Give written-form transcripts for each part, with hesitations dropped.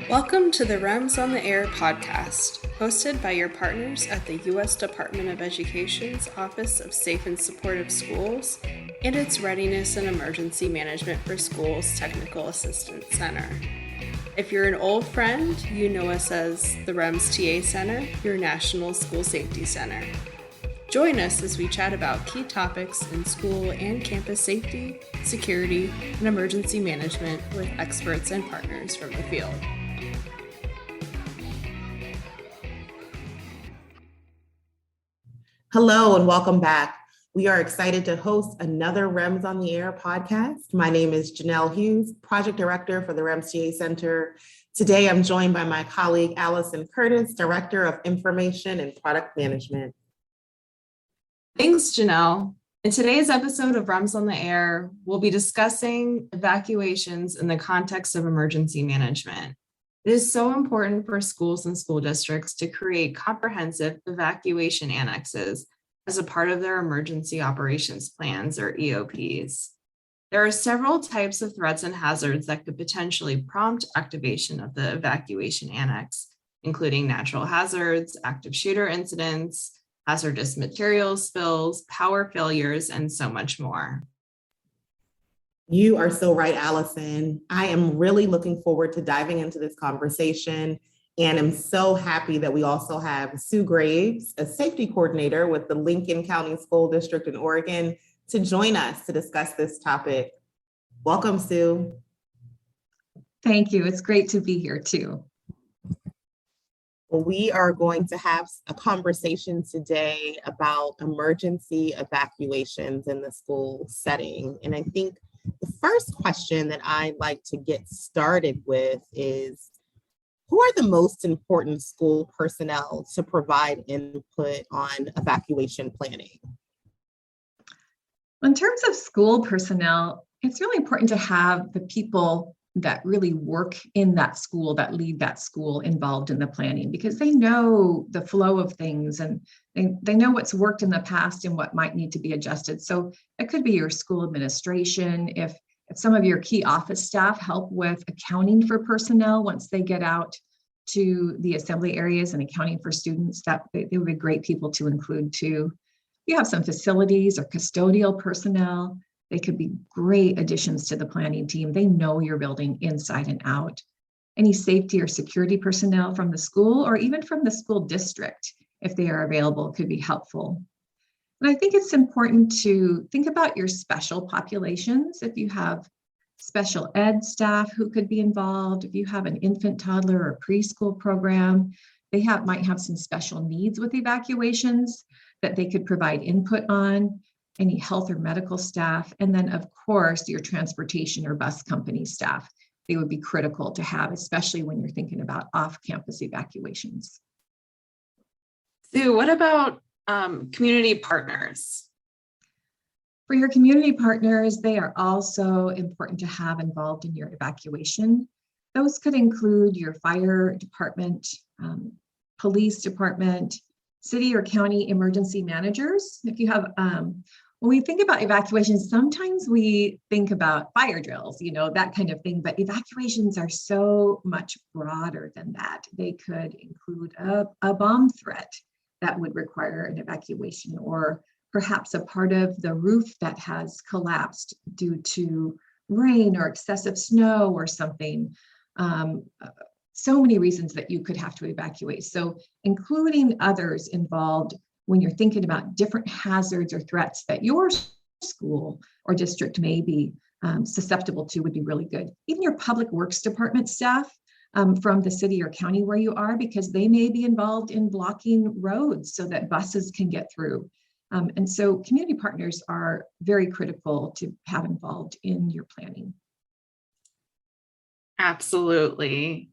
Welcome to the REMS on the Air podcast, hosted by your partners at the U.S. Department of Education's Office of Safe and Supportive Schools and its Readiness and Emergency Management for Schools Technical Assistance Center. If you're an old friend, you know us as the REMS TA Center, your National School Safety Center. Join us as we chat about key topics in school and campus safety, security, and emergency management with experts and partners from the field. Hello and welcome back. We are excited to host another REMS on the Air podcast. My name is Janelle Hughes, Project Director for the REMS TA Center. Today, I'm joined by my colleague, Allison Curtis, Director of Information and Product Management. Thanks, Janelle. In today's episode of REMS on the Air, we'll be discussing evacuations in the context of emergency management. It is so important for schools and school districts to create comprehensive evacuation annexes as a part of their emergency operations plans, or EOPs. There are several types of threats and hazards that could potentially prompt activation of the evacuation annex, including natural hazards, active shooter incidents, hazardous materials spills, power failures, and so much more. You are so right, Allison. I am really looking forward to diving into this conversation, and I'm so happy that we also have Sue Graves, a safety coordinator with the Lincoln County School District in Oregon, to join us to discuss this topic. Welcome, Sue. Thank you. It's great to be here too. Well, we are going to have a conversation today about emergency evacuations in the school setting. And I think the first question that I'd like to get started with is, who are the most important school personnel to provide input on evacuation planning? In terms of school personnel, it's really important to have the people that really work in that school, that lead that school, involved in the planning, because they know the flow of things and they know what's worked in the past and what might need to be adjusted. So it could be your school administration. If some of your key office staff help with accounting for personnel once they get out to the assembly areas and accounting for students, that they would be great people to include too. You have some facilities or custodial personnel. They could be great additions to the planning team. They know your building inside and out. Any safety or security personnel from the school or even from the school district, if they are available, could be helpful. And I think it's important to think about your special populations. If you have special ed staff who could be involved, if you have an infant, toddler, or preschool program, they might have some special needs with evacuations that they could provide input on. Any health or medical staff, and then of course your transportation or bus company staff. They would be critical to have, especially when you're thinking about off-campus evacuations. Sue, what about community partners? For your community partners, they are also important to have involved in your evacuation. Those could include your fire department, police department, city or county emergency managers. If you have when we think about evacuations, sometimes we think about fire drills, that kind of thing, but evacuations are so much broader than that. They could include a bomb threat that would require an evacuation, or perhaps a part of the roof that has collapsed due to rain or excessive snow or something. So many reasons that you could have to evacuate. So including others involved when you're thinking about different hazards or threats that your school or district may be susceptible to would be really good. Even your public works department staff from the city or county where you are, because they may be involved in blocking roads so that buses can get through. And so community partners are very critical to have involved in your planning. Absolutely.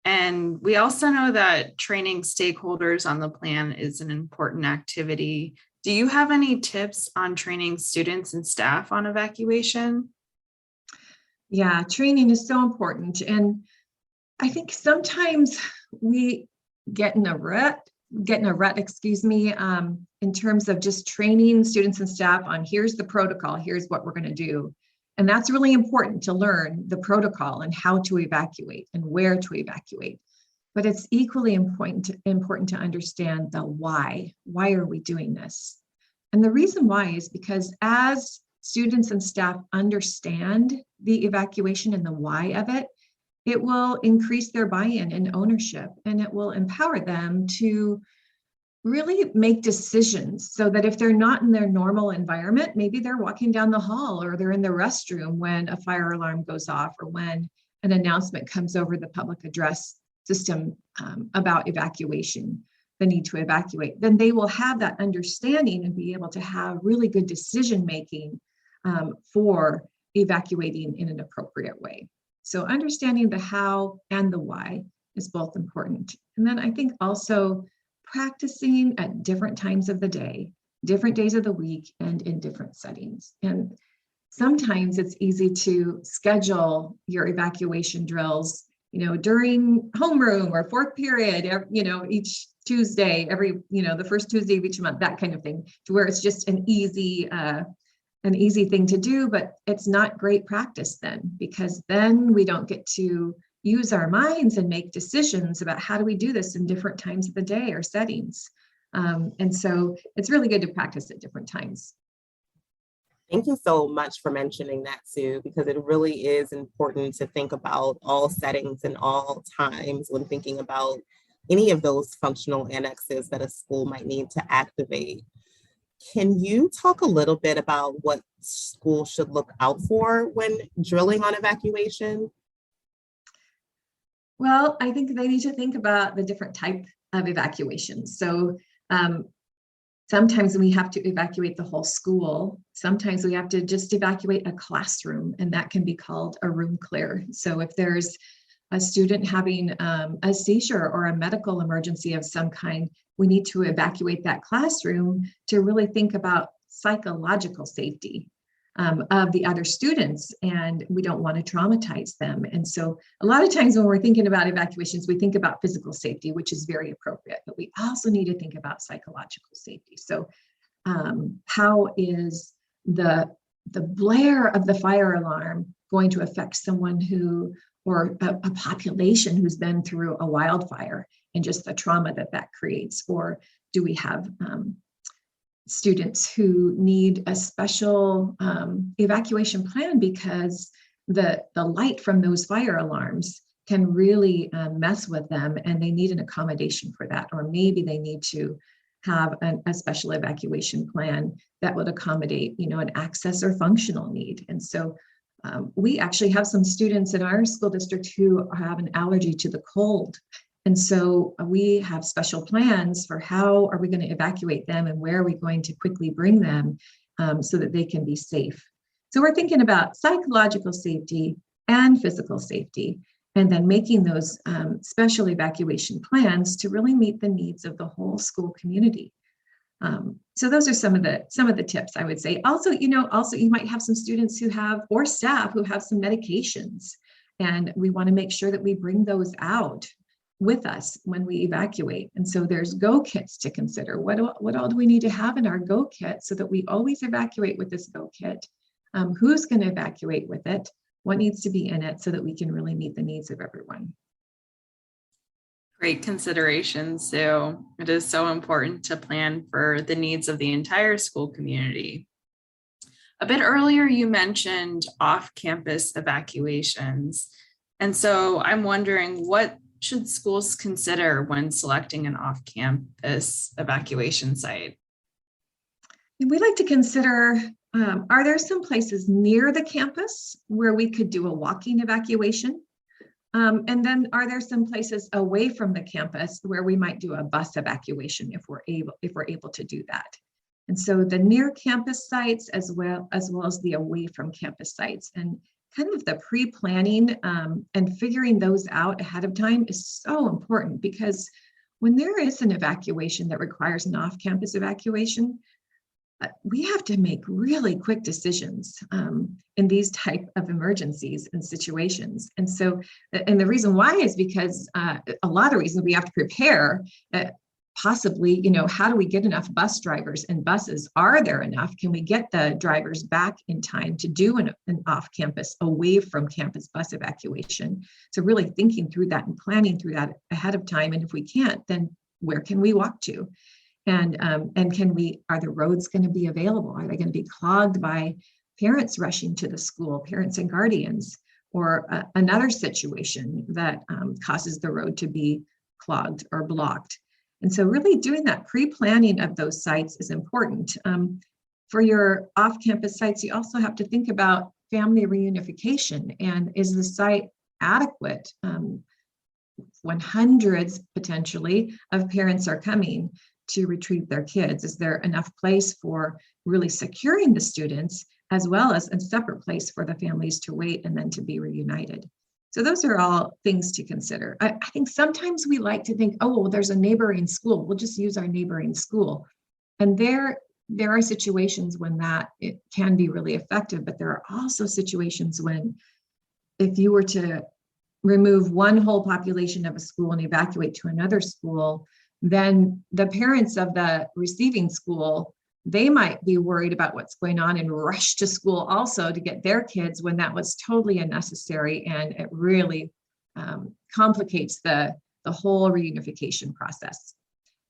And we also know that training stakeholders on the plan is an important activity. Do you have any tips on training students and staff on evacuation? Yeah, training is so important. And I think sometimes we get in a rut, in terms of just training students and staff on here's the protocol, here's what we're going to do. And that's really important to learn the protocol and how to evacuate and where to evacuate. But it's equally important to understand the why. Why are we doing this? And the reason why is because as students and staff understand the evacuation and the why of it, it will increase their buy-in and ownership, and it will empower them to really make decisions so that if they're not in their normal environment, maybe they're walking down the hall or they're in the restroom when a fire alarm goes off or when an announcement comes over the public address system about evacuation, the need to evacuate, then they will have that understanding and be able to have really good decision making for evacuating in an appropriate way. So understanding the how and the why is both important. And then I think also practicing at different times of the day, different days of the week, and in different settings. And sometimes it's easy to schedule your evacuation drills, during homeroom or fourth period, each Tuesday, the first Tuesday of each month, that kind of thing, to where it's just an easy thing to do, but it's not great practice then, because then we don't get to use our minds and make decisions about how do we do this in different times of the day or settings. And so it's really good to practice at different times. Thank you so much for mentioning that, Sue, because it really is important to think about all settings and all times when thinking about any of those functional annexes that a school might need to activate. Can you talk a little bit about what schools should look out for when drilling on evacuation? Well, I think they need to think about the different type of evacuations. So sometimes we have to evacuate the whole school. Sometimes we have to just evacuate a classroom, and that can be called a room clear. So if there's a student having a seizure or a medical emergency of some kind, we need to evacuate that classroom to really think about psychological safety of the other students, and we don't want to traumatize them. And so a lot of times when we're thinking about evacuations, we think about physical safety, which is very appropriate, but we also need to think about psychological safety. So how is the blare of the fire alarm going to affect someone or a population who's been through a wildfire and just the trauma that creates? Or do we have students who need a special evacuation plan because the light from those fire alarms can really mess with them, and they need an accommodation for that? Or maybe they need to have a special evacuation plan that would accommodate, an access or functional need. And so we actually have some students in our school district who have an allergy to the cold. And so we have special plans for how are we going to evacuate them and where are we going to quickly bring them so that they can be safe. So we're thinking about psychological safety and physical safety, and then making those special evacuation plans to really meet the needs of the whole school community. So those are some of the tips I would say. Also, you might have some students or staff who have some medications, and we want to make sure that we bring those out with us when we evacuate. And so there's go kits to consider. What all do we need to have in our go kit so that we always evacuate with this go kit? Who's going to evacuate with it? What needs to be in it so that we can really meet the needs of everyone? Great consideration, Sue. It is so important to plan for the needs of the entire school community. A bit earlier, you mentioned off-campus evacuations. And so I'm wondering, what should schools consider when selecting an off-campus evacuation site? We like to consider, are there some places near the campus where we could do a walking evacuation? And then are there some places away from the campus where we might do a bus evacuation if we're able to do that? And so the near campus sites as well as the away from campus sites, and kind of the pre-planning and figuring those out ahead of time is so important, because when there is an evacuation that requires an off-campus evacuation, we have to make really quick decisions in these type of emergencies and situations. And so, and the reason why is because a lot of reasons we have to prepare possibly, how do we get enough bus drivers and buses? Are there enough? Can we get the drivers back in time to do an off-campus, away from campus bus evacuation? So really thinking through that and planning through that ahead of time. And if we can't, then where can we walk to? And are the roads going to be available? Are they going to be clogged by parents rushing to the school, parents and guardians, or another situation that causes the road to be clogged or blocked? And so really doing that pre-planning of those sites is important. For your off-campus sites, you also have to think about family reunification, and is the site adequate when hundreds potentially of parents are coming to retrieve their kids? Is there enough place for really securing the students, as well as a separate place for the families to wait and then to be reunited? So those are all things to consider. I think sometimes we like to think, oh, well, there's a neighboring school, we'll just use our neighboring school. And there are situations when that it can be really effective, but there are also situations when if you were to remove one whole population of a school and evacuate to another school, then the parents of the receiving school, they might be worried about what's going on and rush to school also to get their kids, when that was totally unnecessary, and it really complicates the whole reunification process.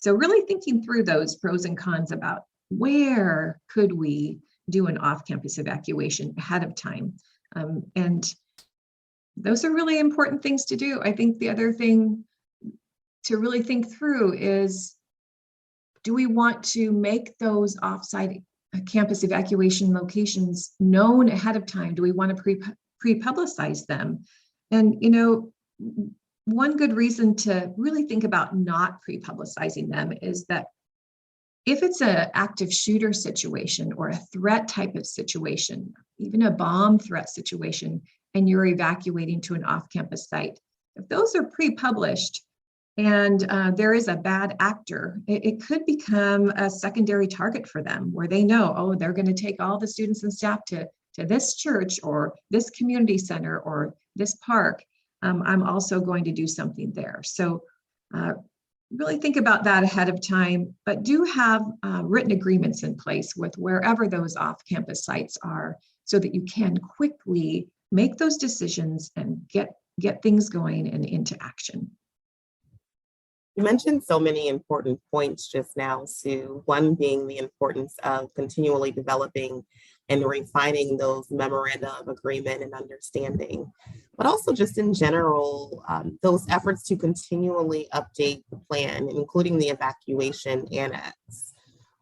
So really thinking through those pros and cons about where could we do an off-campus evacuation ahead of time. And those are really important things to do. I think the other thing to really think through is, do we want to make those offsite campus evacuation locations known ahead of time? Do we want to pre-publicize them? And, one good reason to really think about not pre-publicizing them is that if it's an active shooter situation or a threat type of situation, even a bomb threat situation, and you're evacuating to an off-campus site, if those are pre-published and there is a bad actor, it could become a secondary target for them, where they know, oh, they're going to take all the students and staff to this church or this community center or this park. I'm also going to do something there. So really think about that ahead of time, but do have written agreements in place with wherever those off-campus sites are, so that you can quickly make those decisions and get things going and into action. You mentioned so many important points just now, Sue. One being the importance of continually developing and refining those memoranda of agreement and understanding, but also just in general, those efforts to continually update the plan, including the evacuation annex.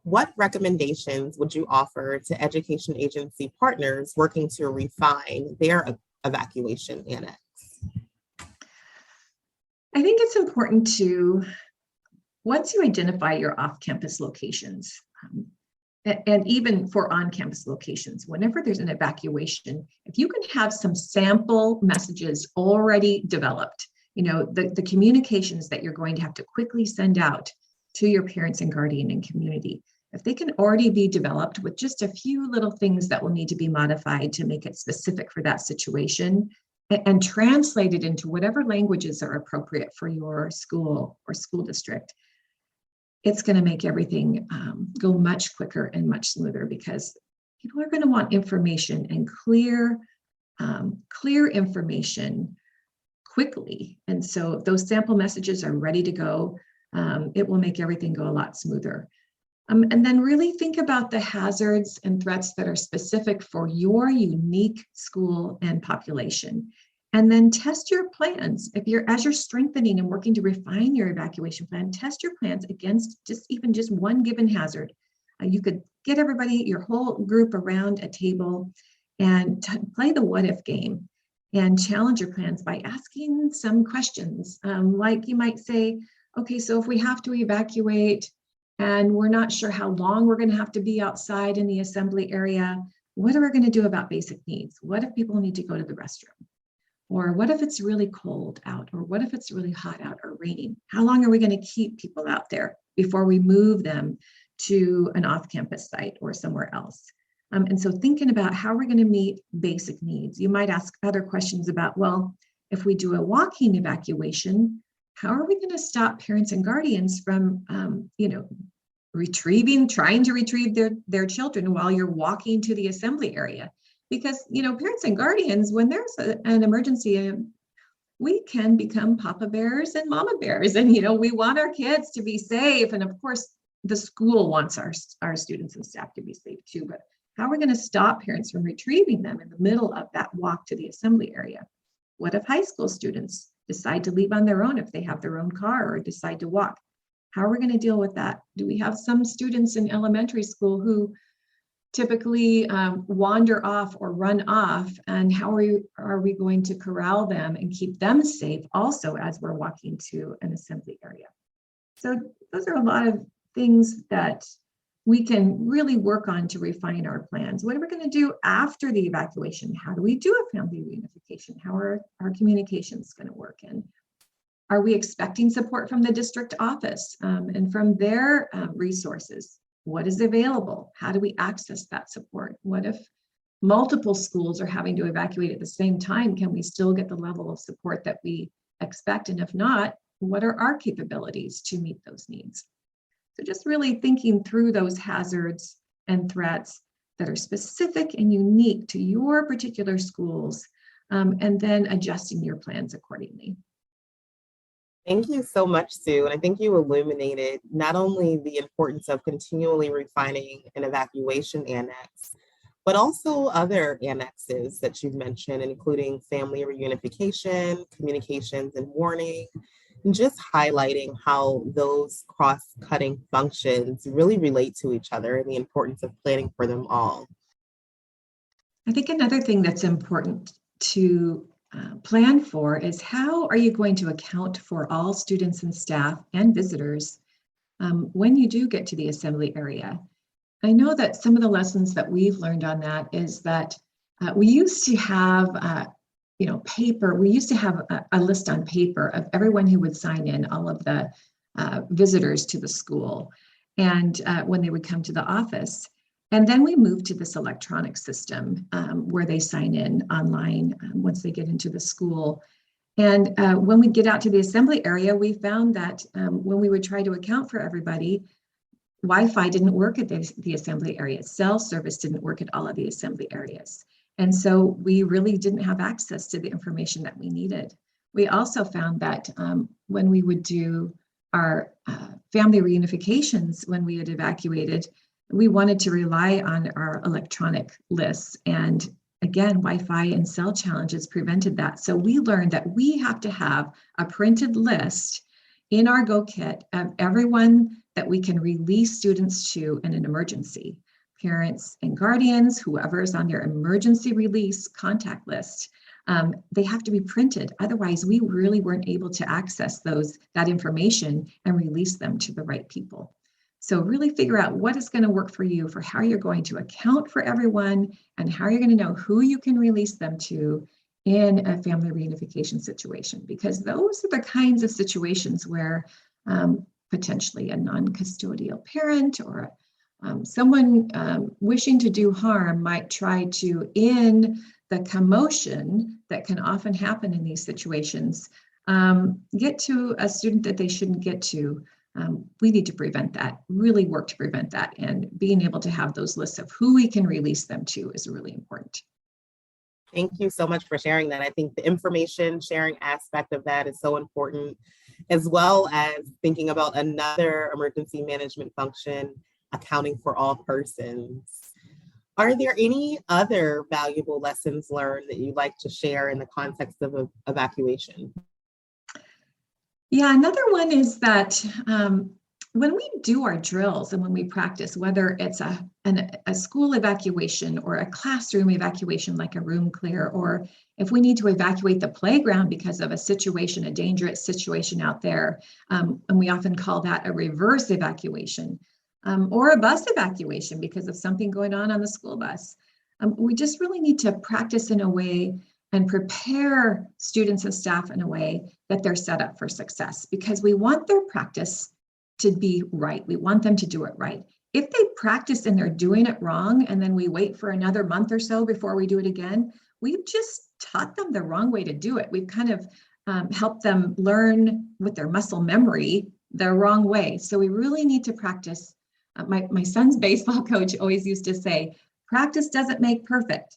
What recommendations would you offer to education agency partners working to refine their evacuation annex? I think it's important to, once you identify your off-campus locations, and even for on-campus locations, whenever there's an evacuation, if you can have some sample messages already developed, the communications that you're going to have to quickly send out to your parents and guardian and community, if they can already be developed with just a few little things that will need to be modified to make it specific for that situation, and translate it into whatever languages are appropriate for your school or school district, it's going to make everything go much quicker and much smoother, because people are going to want information and clear information quickly. And so if those sample messages are ready to go, it will make everything go a lot smoother. And then really think about the hazards and threats that are specific for your unique school and population. And then test your plans. As you're strengthening and working to refine your evacuation plan, test your plans against just one given hazard. You could get everybody, your whole group, around a table and play the what if game and challenge your plans by asking some questions. Like you might say, okay, so if we have to evacuate and we're not sure how long we're going to have to be outside in the assembly area, what are we going to do about basic needs? What if people need to go to the restroom? Or what if it's really cold out? Or what if it's really hot out or raining? How long are we going to keep people out there before we move them to an off-campus site or somewhere else? And so thinking about how we're going to meet basic needs. You might ask other questions about, well, if we do a walking evacuation, how are we going to stop parents and guardians from, trying to retrieve their children while you're walking to the assembly area? Because, parents and guardians, when there's an emergency, we can become papa bears and mama bears. And, we want our kids to be safe. And of course, the school wants our students and staff to be safe too. But how are we going to stop parents from retrieving them in the middle of that walk to the assembly area? What if high school students decide to leave on their own if they have their own car or decide to walk? How are we going to deal with that? Do we have some students in elementary school who typically wander off or run off, and how are we going to corral them and keep them safe also as we're walking to an assembly area? So those are a lot of things that we can really work on to refine our plans. What are we going to do after the evacuation? How do we do a family reunification? How are our communications going to work? And are we expecting support from the district office and from their resources? What is available? How do we access that support? What if multiple schools are having to evacuate at the same time? Can we still get the level of support that we expect? And if not, what are our capabilities to meet those needs? So just really thinking through those hazards and threats that are specific and unique to your particular schools, and then adjusting your plans accordingly. Thank you so much, Sue. And I think you illuminated not only the importance of continually refining an evacuation annex, but also other annexes that you've mentioned, including family reunification, communications and warning, and just highlighting how those cross-cutting functions really relate to each other and the importance of planning for them all. I think another thing that's important to plan for is how are you going to account for all students and staff and visitors when you do get to the assembly area? I know that some of the lessons that we've learned on that is that we used to have paper. We used to have a list on paper of everyone who would sign in, all of the visitors to the school, and when they would come to the office. And then we moved to this electronic system where they sign in online once they get into the school. And when we get out to the assembly area, we found that when we would try to account for everybody, Wi-Fi didn't work at the assembly area. Cell service didn't work at all of the assembly areas. And so we really didn't have access to the information that we needed. We also found that when we would do our family reunifications, when we had evacuated, we wanted to rely on our electronic lists. And again, Wi-Fi and cell challenges prevented that. So we learned that we have to have a printed list in our Go Kit of everyone that we can release students to in an emergency. Parents and guardians, whoever is on their emergency release contact list, they have to be printed. Otherwise, we really weren't able to access that information and release them to the right people. So really figure out what is going to work for you, for how you're going to account for everyone and how you're going to know who you can release them to in a family reunification situation, because those are the kinds of situations where potentially a non-custodial parent or someone wishing to do harm might try to, in the commotion that can often happen in these situations, get to a student that they shouldn't get to. We need to prevent that, really work to prevent that, and being able to have those lists of who we can release them to is really important. Thank you so much for sharing that. I think the information sharing aspect of that is so important, as well as thinking about another emergency management function, accounting for all persons. Are there any other valuable lessons learned that you'd like to share in the context of evacuation? Yeah, another one is that when we do our drills and when we practice, whether it's a school evacuation or a classroom evacuation like a room clear, or if we need to evacuate the playground because of a situation, a dangerous situation out there, and we often call that a reverse evacuation, or a bus evacuation because of something going on the school bus. We just really need to practice in a way and prepare students and staff in a way that they're set up for success, because we want their practice to be right. We want them to do it right. If they practice and they're doing it wrong, and then we wait for another month or so before we do it again, we've just taught them the wrong way to do it. We've kind of help them learn with their muscle memory the wrong way. So we really need to practice. My son's baseball coach always used to say, practice doesn't make perfect.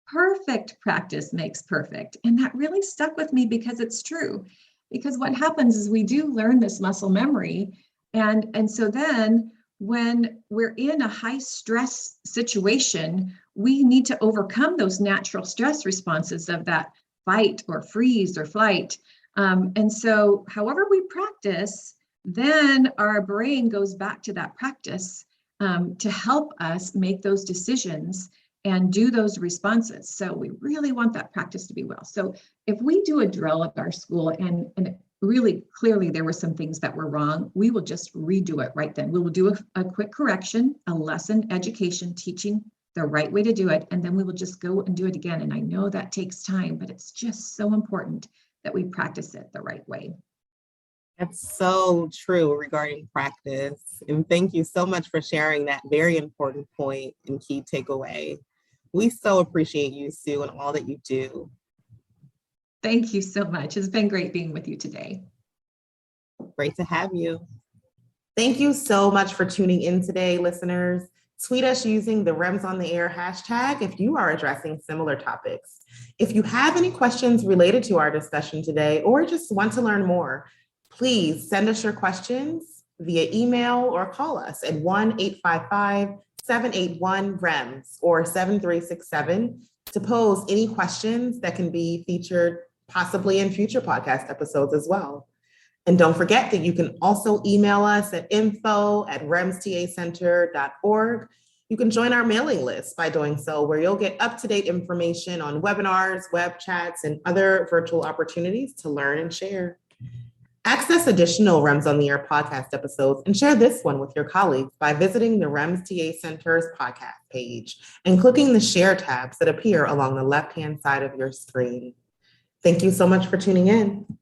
Perfect practice makes perfect. And that really stuck with me because it's true. Because what happens is we do learn this muscle memory. And so then when we're in a high stress situation, we need to overcome those natural stress responses of that fight or freeze or flight. And so however we practice, then our brain goes back to that practice to help us make those decisions and do those responses. So we really want that practice to be well. So if we do a drill at our school and really clearly there were some things that were wrong, we will just redo it right then. We will do a quick correction, a lesson, education, teaching the right way to do it, and then we will just go and do it again. And I know that takes time, but it's just so important that we practice it the right way. That's so true regarding practice. And thank you so much for sharing that very important point and key takeaway. We so appreciate you, Sue, and all that you do. Thank you so much. It's been great being with you today. Great to have you. Thank you so much for tuning in today, listeners. Tweet us using the REMS on the Air hashtag if you are addressing similar topics. If you have any questions related to our discussion today or just want to learn more, please send us your questions via email or call us at 1-855-781-REMS or 7367 to pose any questions that can be featured possibly in future podcast episodes as well. And don't forget that you can also email us at info@remstacenter.org. You can join our mailing list by doing so, where you'll get up-to-date information on webinars, web chats, and other virtual opportunities to learn and share. Access additional REMS on the Air podcast episodes and share this one with your colleagues by visiting the REMS TA Center's podcast page and clicking the share tabs that appear along the left-hand side of your screen. Thank you so much for tuning in.